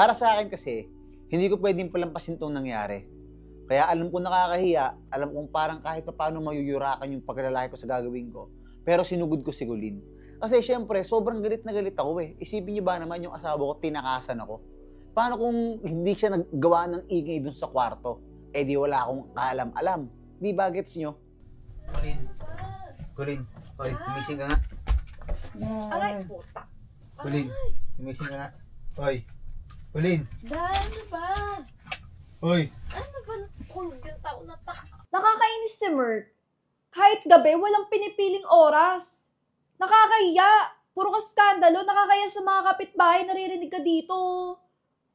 Para sa akin kasi, hindi ko pwedeng palampasin itong nangyari. Kaya alam ko nakakahiya, alam kong parang kahit pa paano mayuyurakan yung paglalaki ko sa gagawin ko. Pero sinugod ko si Colleen. Kasi syempre, sobrang galit na galit ako eh. Isipin niyo ba naman yung asawa ko, tinakasan ako. Paano kung hindi siya naggawa ng ingay dun sa kwarto? Eh di wala akong kaalam-alam. Di ba gets nyo? Colleen, hoy, gumising ka nga. Aray, puta. Colleen, gumising ka nga. Hoy, Colleen. Ano ba? Hoy. Ano ba? Natulog yung tao na pa. Nakakainis si Merc. Kahit gabi, walang pinipiling oras. Nakakahiya. Puro ka skandalo. Nakakaya sa mga kapitbahay. Naririnig ka dito.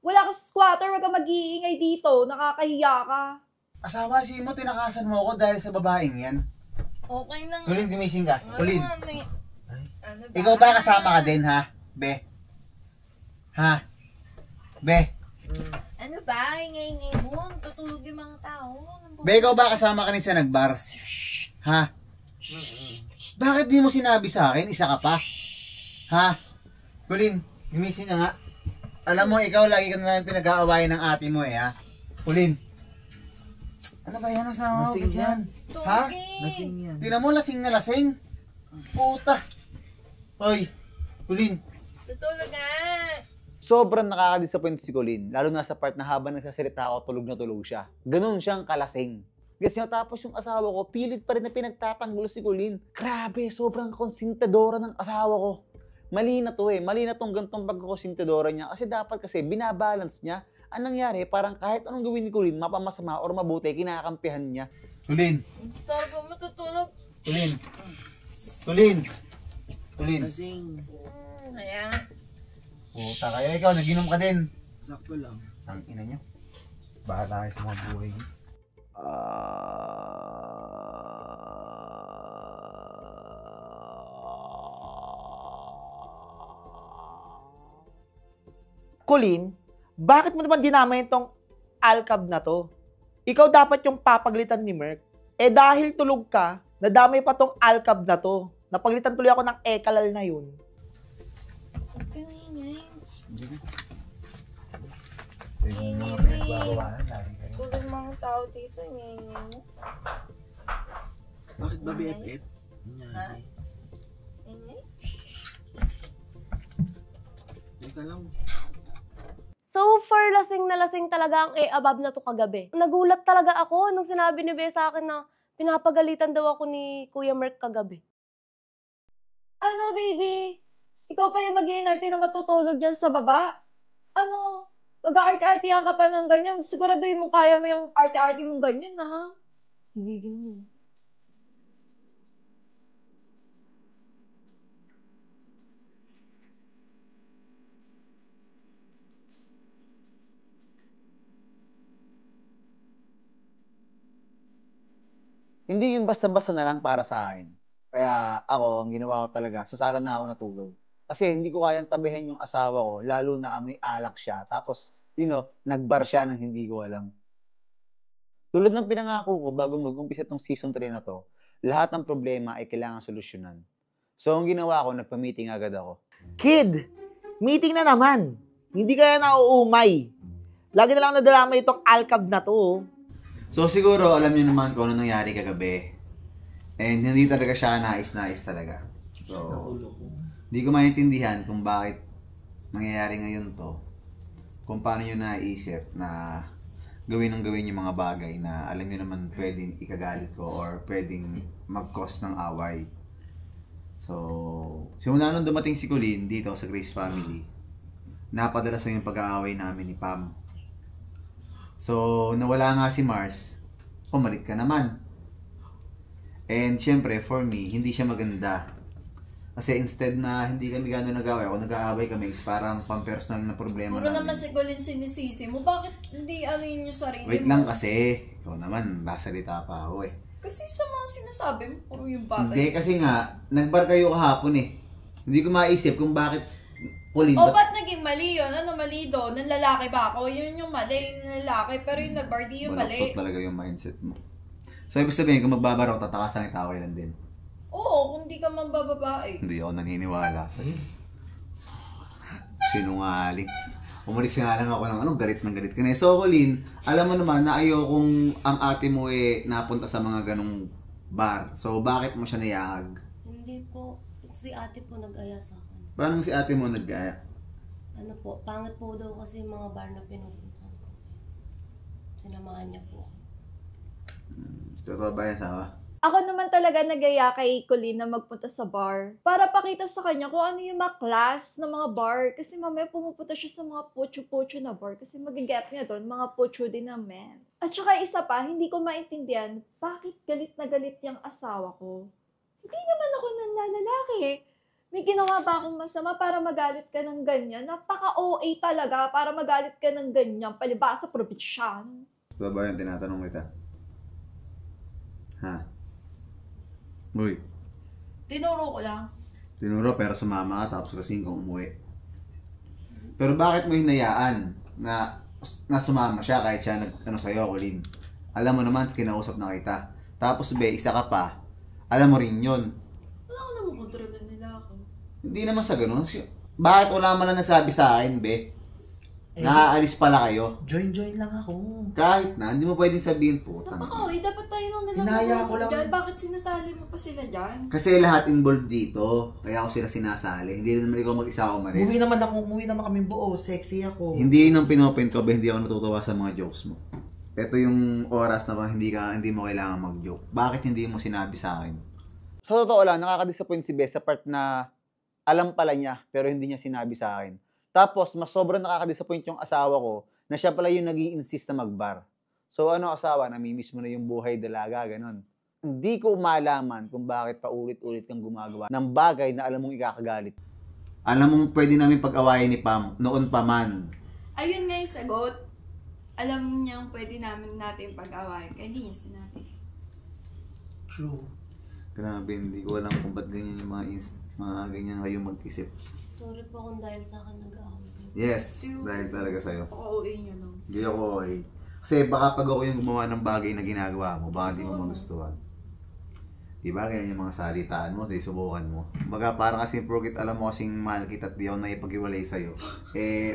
Wala ka squatter. Wag ka mag-iingay dito. Nakakahiya ka. Asawa, si mo, tinakasan mo ako dahil sa babaeng yan. Okay lang. Colleen, gumising ka. Colleen. Ano ba? Ikaw ba kasama ka din, ha? Be? Ha? Be? Ano ba? Ingay-ingay mo. Tutulog yung mga tao. Be, ikaw ba kasama ka rin sa nagbar? Ha? Bakit di mo sinabi sa akin? Isa ka pa? Ha? Colleen, gumising ka nga. Alam mo, ikaw lagi ka na lang pinag-aawayan ng ate mo eh, ha? Colleen. Ano ba yan ang sama ko dyan? Ha? Lasing yan. Tingnan mo, lasing na lasing. Puta. Hoy, Colleen. Tutulog nga. Sobrang nakaka-disappoint si Colleen, lalo na sa part na habang nagsasalita ako, tulog na tulog siya. Ganun siyang kalasing. Kasi tapos yung asawa ko, pilit pa rin na pinagtatanggol si Colleen. Grabe, sobrang konsintadora ng asawa ko. Mali na to eh. Mali na tong gantong pagkakonsintadora niya. Kasi dapat kasi binabalance niya. Anong nangyari, parang kahit anong gawin ni Colleen, mapamasama or mabuti, kinakampihan niya. Colleen! Stop mo tutulog. Colleen! Colleen! Colleen! Kasing. Kaya. Puta kayo, ikaw, naginom ka din. Sakto lang. Ang ina nyo. Bahala kayo sa mga buhay niyo. Colleen, bakit mo naman dinamay itong alcab na to? Ikaw dapat yung papaglitan ni Merc. Eh dahil tulog ka, nadamay pa tong alcab na to. Napaglitan tuloy ako ng ekalal na yun. Huwag ka ingay. Tulog mga tao dito. Ingay mo. Bakit ba BFF? Ha? Nyari. Ingay? Teka lang. So far, lasing na lasing talaga ang above na to kagabi. Nagulat talaga ako nung sinabi ni Bea sa akin na pinapagalitan daw ako ni Kuya Merc kagabi. Ano, baby? Ikaw pa yung mag-iinarte na matutulog dyan sa baba? Ano? Mag-arte-artehan ka pa ng ganyan. Siguraduhin mo kaya mo yung arte-arte mong ganyan, ha? Hindi ganyan. Hindi yun basta-basta na lang para sa akin. Kaya ako, ang ginawa ko talaga, sa sala na ako natulog. Kasi hindi ko kayang tabihin yung asawa ko, lalo na amoy alak siya. Tapos, nagbar siya nang hindi ko alam. Tulad ng pinangako ko bago mag-umpisa tong season 3 na to, lahat ng problema ay kailangan solusyonan. So, ang ginawa ko, nagpa-meeting agad ako. Kid, meeting na naman. Hindi ka na nauumay. Lagi na lang nadalama itong alcab na to. Oh. So, siguro, alam niyo naman kung ano nangyari kagabi. And hindi talaga siya nais-nais talaga. So, Nakulo ko. hindi ko maintindihan kung bakit nangyayari ngayon to. Kung paano nyo naisip na gawin yung mga bagay na alam nyo naman pwedeng ikagalit ko or pwedeng mag-cause ng away. So, simula nung dumating si Colleen dito sa Grace Family, napadalas na yung pag-aaway namin ni Pam. So, nawala nga si Mars, pumalit ka naman. And syempre, for me, hindi siya maganda. Kasi instead na hindi kami gano'n nag-away, ako nag-aaway kami, parang pang-personal na problema Puro namin. naman si Colleen sinisisi mo. Bakit hindi ano yun yung sarili Wait mo? lang kasi, ikaw naman, nasalita pa ako eh. Kasi sa mga sinasabi mo, puro yung bagay. Hindi, kasi nga, nagbar kayo kahapon eh. Hindi ko maisip kung bakit Colleen. O ba't naging mali yun? Ano mali doon? Nang lalaki ba ako? Yun yung mali, yung lalaki. Pero yung nag-bar, di yung mali. Balaktot talaga yung mindset mo. So, ibig sabihin, kung magbabaraw, tatakasan kita, okay lang din. Oo, kung di ka man bababae. Hindi ako naniniwala sa'yo. Sinungaling. Umalis nga lang ako ng galit ng galit ka na. So, Colleen, alam mo naman na ayokong ang ate mo napunta sa mga ganong bar. So, bakit mo siya niyag? Hindi po. Si ate po nag-aya sa akin. Paano si ate mo nag-gaya? Ano po, pangit po daw kasi yung mga bar na pinupuntahan ko. Sinamahan niya po ako. Totoo ba yan, Sawa? Ako naman talaga nagaya kay Colleen na magpunta sa bar para pakita sa kanya kung ano yung mga class ng mga bar. Kasi mamaya pumupunta siya sa mga pocho-pocho na bar kasi magiget niya doon, mga pocho din na men. At saka isa pa, hindi ko maintindihan bakit galit na galit yung asawa ko. Hindi naman ako nanlalaki. May ginawa ba akong masama para magalit ka ng ganyan? Napaka-OA talaga para magalit ka ng ganyan. Palibasa probinsyano. Totoo ba yan? Tinatanong kita. Ha? Uy, Tinuro ko lang. tinuro pero sumama ka tapos kasing kang umuwi. Pero bakit mo hinayaan na sumama siya kahit siya sa'yo, Colleen? Alam mo naman, kinausap na kita. Tapos isa ka pa. Alam mo rin yun. Wala ko namang kontrolan nila ako. Hindi naman sa ganun. Bakit wala man na nagsabi sa akin, be? Naaalis pala kayo. Join lang ako. Kahit na, hindi mo pwedeng sabihin po. Napaka-OA, dapat tayo nang Inaya ko lang. dyan. Bakit sinasali mo pa sila dyan? Kasi lahat involved dito. Kaya ako sila sinasali. Hindi naman ikaw mag-isa umalis. Umuwi naman kami buo. Sexy ako. Hindi yun ang pinopint ko, hindi ako natutuwa sa mga jokes mo. Ito yung oras na hindi mo kailangan mag-joke. Bakit hindi mo sinabi sa akin? Sa totoo lang, nakaka-disappoint si Beth sa part na alam pala niya, pero hindi niya sinabi sa akin. Tapos, mas sobrang nakaka-disappoint yung asawa ko na siya pala yung nag-i-insist na mag-bar. So, asawa, namimiss mo na yung buhay dalaga, ganun. Hindi ko malaman kung bakit paulit-ulit kang gumagawa ng bagay na alam mong ikakagalit. Alam mong pwede namin pag-awayan ni Pam, noon pa man. Ayun nga yung sagot. Alam niyang pwede natin pag-awayan. Kaya hindi niya sinabi. True. Grabe, hindi ko alam kung ba't ganyan yung mga ganyan kayo mag-isip. Sorry po kung dahil sa akin nag-aaway kayo. Yes, dahil talaga sa'yo. Napaka-OA niya no. Hindi ako okay. Kasi baka pag ako yung gumawa ng bagay na ginagawa mo, baka hindi mo magustuhan. Diba? Ganyan yung mga salitaan mo, di subukan mo. Baga parang kasi porkit alam mo kasing mahal kita at di ako naipag-iwalay sa'yo,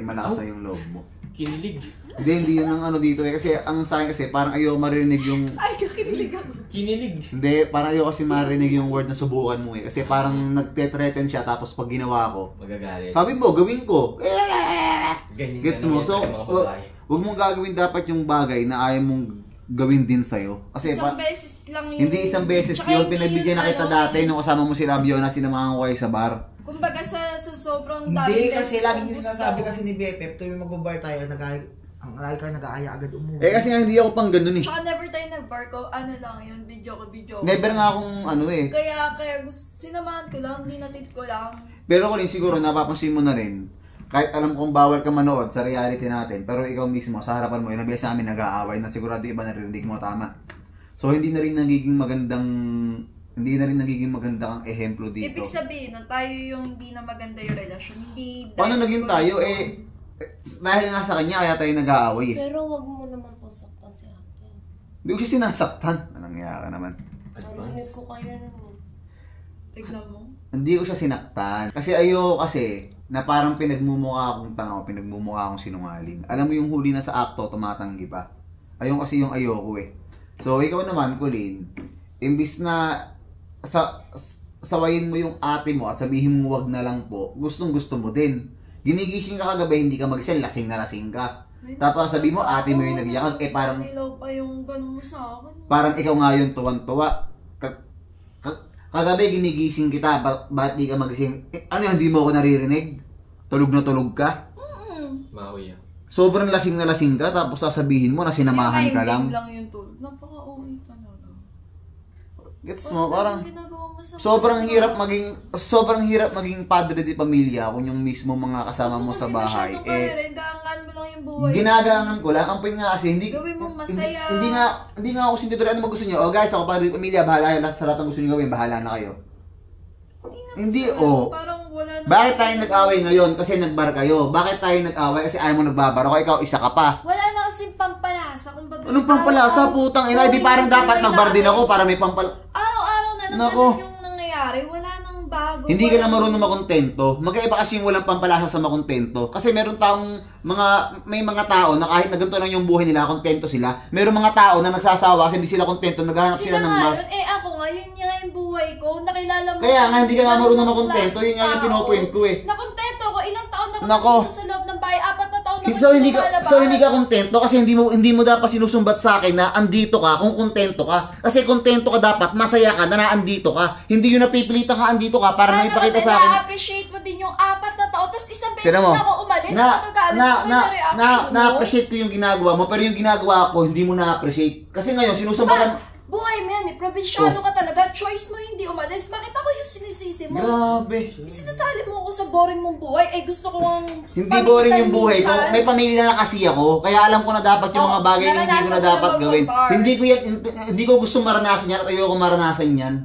malakas na yung loob mo. Kinilig. Hindi yun ang dito Kasi ang sa akin kasi, parang ayoko marinig yung... Ay, kakinilig ako. Kinilig. Hindi, parang ayoko kasi marinig yung word na subukan mo Kasi parang nagte-threaten siya tapos pag ginawa ko, Magagalit. sabi mo, gawin ko. Ganyan Gets na mo? naman So, yung mga babae. huwag mong gagawin dapat yung bagay na ayaw mong gawin din sa'yo. Kasi Isang beses lang yun. hindi isang beses Tsaka yun, hindi pinagbigyan na kita dati nung kasama mo si Rabio na sinamahan ko kayo sa bar. Kumbaga sa sobrang Hindi, daming kasi beses lagi kong niyo gusto. sinasabi kasi ni Bepep, tuwing mag-bar tayo, ang lagi ka nag-aaya agad umuwi. Kasi nga hindi ako pang ganun Tsaka never tayo nag-bar ko, lang yun, video ko. Never nga akong Kaya sinamahan ko lang, dinatid ko lang. Pero kung siguro napapansin mo na rin, kahit alam kong bawal ka manood sa reality natin, pero ikaw mismo, sa harapan mo, inabi sa amin nag-aaway na sigurado iba narinig mo tama. So hindi na rin nagiging magandang ehemplo dito. Ibig sabihin na tayo yung hindi na maganda yung relasyon. Hindi Paano dahil naging siguro tayo? doon. Dahil nga sa kanya, kaya tayo nag-aaway. Pero wag mo naman po saktan si ate. Hindi ko siya sinasaktan. Anong ka naman? Narinig ko kayo nun. Tignan mo. Hindi ko siya sinaktan. Kasi kasi na parang pinagmumukha akong tanga o pinagmumukha akong sinungaling. Alam mo yung huli na sa akto, tumatanggi pa. Ayun kasi yung ayoko So, ikaw naman, Colleen, imbis na sawayin mo yung ate mo at sabihin mo wag na lang po, gustong-gusto mo din. Ginigising ka kagabi, hindi ka mag-isel, lasing na lasing ka. Tapos sabi mo, ate mo yung nagiyakag, parang... Nilaw pa yung ganun mo sa akin. Parang ikaw nga yung tuwan-tuwa. Kagabi ginigising kita, ba't di ka magising? Ano yun, hindi mo ako naririnig? Tulog na tulog ka? Maui ah. Sobrang lasing na lasing ka, tapos sasabihin mo na sinamahan ka lang. lang yung tulog. Napaka-OA talaga. Gets mo? Parang ginagawa mo sa sobrang hirap maging padre di pamilya kung yung mismo mga kasama mo sa bahay. Gaangan mo lang yung buhay. Ginagangan ko lang. Ang point nga kasi, Gawin mo masaya. Hindi nga ako sintidor. Ano mo gusto nyo? Guys, ako padre di pamilya, bahala lahat sa lahat ng gusto nyo gawin, bahala na kayo. Hindi, Parang wala na. Bakit tayo nag-away ngayon? Kasi nagbar kayo. Bakit tayo nag-away? Kasi ayaw mo nagbabar ako. Ikaw, isa ka pa. Wala na kasing pampalasa. Kumbaga, Anong pampalasa? Putang ina. Di parang dapat nagbar din ako para may Araw-araw na lang Nako. ganun yung nangyayari. Wala nang magbago. Hindi ka lang marunong makontento. Magkaiba kasi yung walang pampalasa sa makontento. Kasi meron taong may mga tao na kahit na ganito lang yung buhay nila, kontento sila. Meron mga tao na nagsasawa kasi hindi sila kontento, naghahanap sila ng mas. Ako nga, yun nga yung buhay ko. Nakilala mo. Kaya nga, hindi ka nga marunong ng makontento. Yun nga yung tao. pinopoint ko eh. Nakontento ko. Ilang taon na Nako. dito sa loob ng bahay. 4 na taon na So hindi ka kontento kasi hindi mo dapat sinusumbat sa akin na andito ka kung kontento ka. Kasi kontento ka dapat, masaya ka na naandito ka. Hindi yung napipilitan ka andito ka para may ipakita sa akin. Sana kasi na-appreciate mo din yung 4 na taon. Tapos isang beses Tignan mo, na ako umalis. Magagalit ko na reaction mo. na-appreciate ko yung ginagawa mo, pero yung ginagawa ko, hindi mo na-appreciate. Kasi ngayon, sinusumbatan. Buhay mo yan eh. Probinsyano ka talaga. Choice mo hindi umalis. Bakit ako yung sinisisi mo? Grabe. Sinasali mo ako sa boring mong buhay. Eh gusto ko ang Hindi boring yung buhay ko. May pamilya na kasi ako. Kaya alam ko na dapat yung mga bagay na hindi ko na dapat gawin. Hindi ko gusto maranasan yan at ayoko maranasan yan.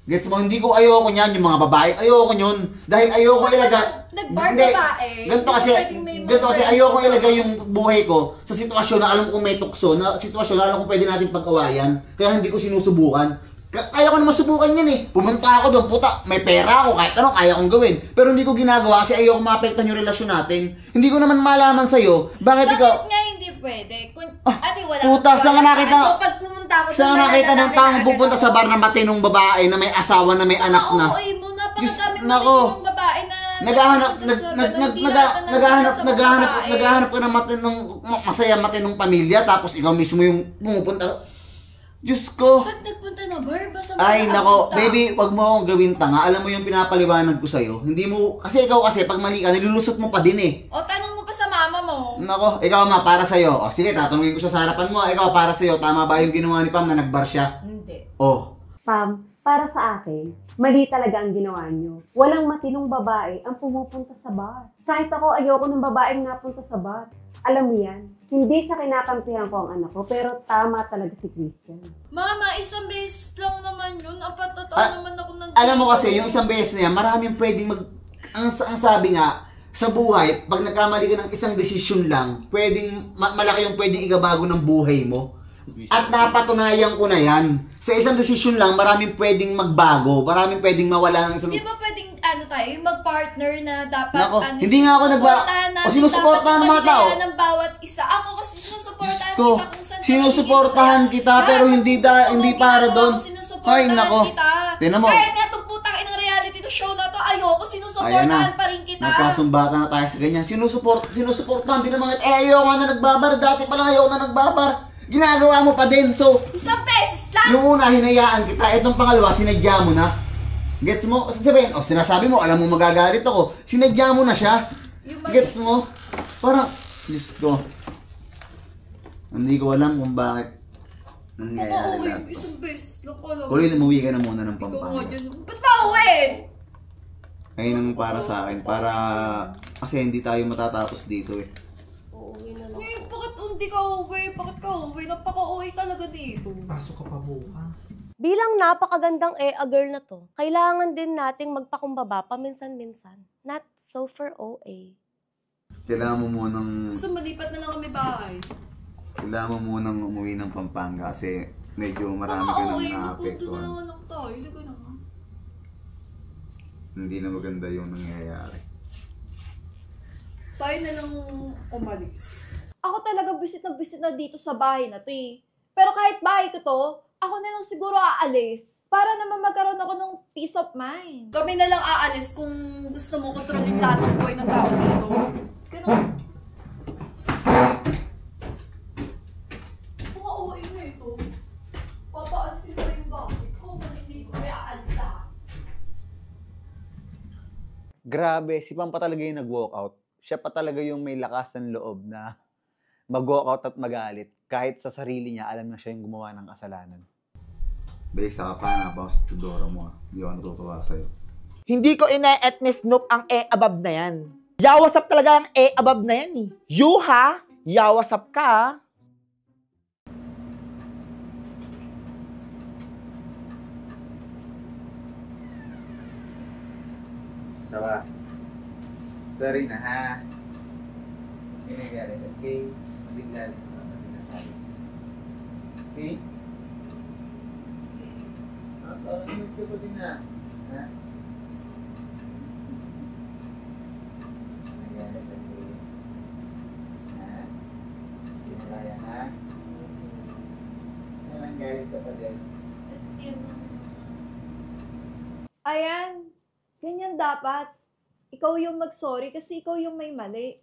Gets mo? Hindi ko ayoko niyan, yung mga babae. Ayoko yun. Dahil ayoko ilagay. Nag-bar babae. Ganito kasi ayoko ilagay yung buhay ko sa sitwasyon na alam kong may tukso, na sitwasyon na alam kong pwede natin pag-awayan. Kaya hindi ko sinusubukan. Kaya ko naman subukan yan eh. Pumunta ako doon, puta, may pera ako, kahit ano, kaya kong gawin. Pero hindi ko ginagawa kasi ayoko maapektan yung relasyon natin. Hindi ko naman malaman sa'yo, bakit ikaw... Bakit nga hindi pwede? Ate, wala puta, saan ka nakita? So, pag pumunta ako Saan ka nakita ng taong pupunta sa bar na matinong babae na may asawa na may anak na? Oo, mo, napakasaming Nako. matinong babae na... Naghahanap ka ng masaya matinong pamilya, tapos ikaw mismo yung pumupunta. Diyos ko. Pag nagpunta na bar, basta Ay, nako, baby, wag mo akong gawin tanga. Alam mo yung pinapaliwanag ko sa'yo. Hindi mo, kasi ikaw kasi, pag mali ka, nilulusot mo pa din eh. O, tanong mo pa sa mama mo. Nako, ikaw nga, para sa'yo. O, sige, tatanungin ko siya sa harapan mo. Ikaw, para sa'yo, tama ba yung ginawa ni Pam na nagbar siya? Hindi. Oh. Pam, para sa akin, mali talaga ang ginawa nyo. Walang matinong babae ang pumupunta sa bar. Kahit ako, ayoko ng babaeng napunta sa bar. Alam mo yan, hindi sa kinakampihan ko ang anak ko, pero tama talaga si Christian. Mama, isang beses lang naman yun. 4 na taon naman ako nandito. Alam mo kasi, yung isang beses na yan, maraming pwedeng ang sabi nga, sa buhay, pag nagkamali ka ng isang desisyon lang, pwedeng, malaki yung pwedeng igabago ng buhay mo. At napatunayan ko na yan. Sa isang desisyon lang, maraming pwedeng magbago, maraming pwedeng mawala ng isang... Di ba pwedeng, yung mag-partner na dapat, Nako, hindi nga ako sinusuportahan ng mga tao. Ng bawat isa. Ako kasi sinusuportahan Diyos ko, kita kung saan sinusuportahan kita, pero hindi para doon. Ay, nako. Tingnan mo. Kaya nga itong putang inang reality to show na to, ayoko, sinusuportahan pa rin kita. Nagkasumbatan na tayo sa ganyan. Sinusuportahan din naman. Ayoko na nagbabar. Dati pala ayoko na nagbabar. Ginagawa mo pa din. So, isang beses lang. yung una, hinayaan kita. Itong pangalawa, sinadya mo na. Gets mo? Sabihin, sinasabi mo, alam mo magagalit ako. Sinadya mo na siya. Gets mo? Parang, Diyos ko. Hindi ko alam kung bakit nangyayari lahat. Isang beses lang ko lang. Ulit, umuwi ka na muna ng Ikaw nga Pampanga. dyan. Ba't ba uwi? Ayun ang para sa akin. Para, kasi hindi tayo matatapos dito eh. Uuwi na lang. Eh, bakit hindi ka uwi? Bakit ka uwi? Napaka-uwi talaga dito. Pasok ka pa bukas. Bilang napakagandang girl na to, kailangan din nating magpakumbaba paminsan-minsan. Not so for OA. Kailangan mo munang, Gusto malipat na lang kami bahay. kailangan mo munang umuwi ng Pampanga kasi medyo marami ka nang Magpunta na naapektuhan. lang tayo. Hindi ko naman. Hindi na maganda yung nangyayari. Tayo na lang umalis. Ako talaga bisit na dito sa bahay na to eh. Pero kahit bahay ko to, ako na lang siguro aalis. Para naman magkaroon ako ng peace of mind. Kami na lang aalis kung gusto mo kontrolin lahat ng buhay ng tao dito. Ganun. Mga uwi mo ito. Papaalisin ko yung bakit. Kung umalis dito, kami aalis lahat. Grabe, si Pam pa talaga yung nag-walkout. Siya pa talaga yung may lakas ng loob na mag-walkout at magalit. Kahit sa sarili niya, alam na siya yung gumawa ng kasalanan. Besa ka pa, napang si Tudora mo. Hindi ako natutuwa sa'yo. Hindi ko ine-etnis nope ang above na yan. Yawasap talaga ang above na yan eh. You ha? Yawasap ka. Sawa. Sorry na ha. Kinagalit, okay? Mabigla. Okay? Parang hindi ko din na. Ha? Meron ka pa din. Ayan, ganyan dapat. Ikaw yung mag-sorry kasi ikaw yung may mali.